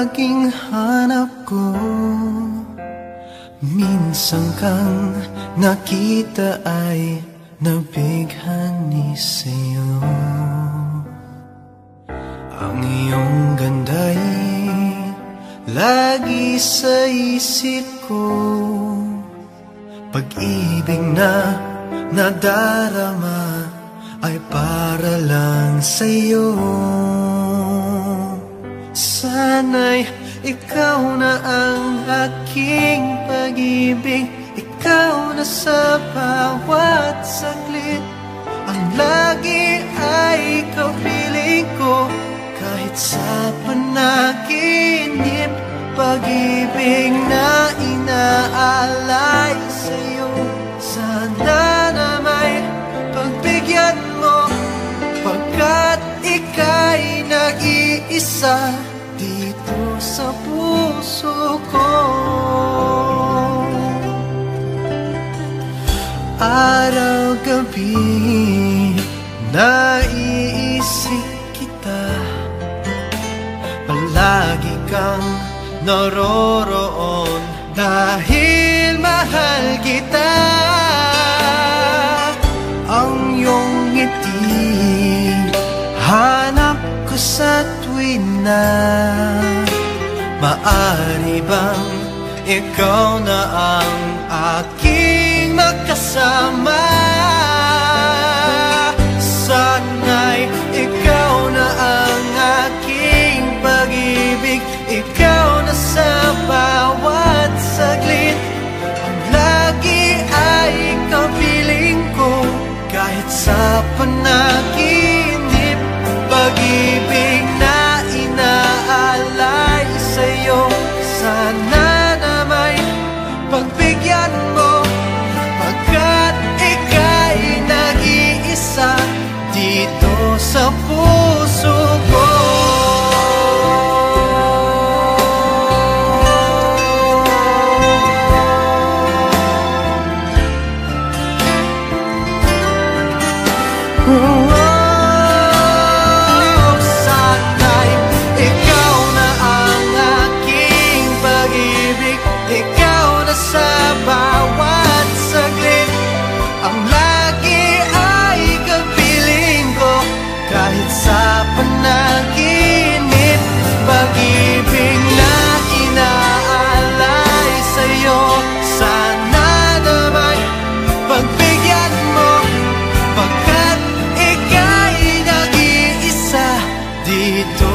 laging hanap ko. Minsan kang nakita ay nabighani sa'yo. Ang iyong ganda'y lagi sa isip ko. Pag-ibig na nadarama ay para lang sa'yo. Sana'y ikaw na ang aking pag-ibig, ikaw na sa bawat saglit. Ang lagi ay ikaw piling ko, kahit sa panaginip. Pag-ibig na inaalay sa'yo, sana na may pagbigyan mo, pagkat ika'y nag-iisa dito sa puso ko. Araw-gabi naiisip kita, palagi kang naroroon dahil mahal kita. Ang iyong ngiti hanap ko sa tuwin na. Maari bang ikaw na ang aking makasama? Sana'y ikaw na ang aking pag-ibig, ikaw na sa bawat saglit. Ang lagi ay ikaw piling ko, kahit sa panaginip. Pag-ibig na inaalay sa'yo, sana na may pagbigyan mo, pagkat ika'y nag-iisa dito sa puso ko. Sana'y ikaw na ang aking pag-ibig, ikaw na sa bawat saglit. Ang lagi ay kapiling ko, kahit sa panaginip. Pag-ibig na inaalay sa'yo, sana na may pagbigyan mo, pagkat ika'y nag-iisa dito.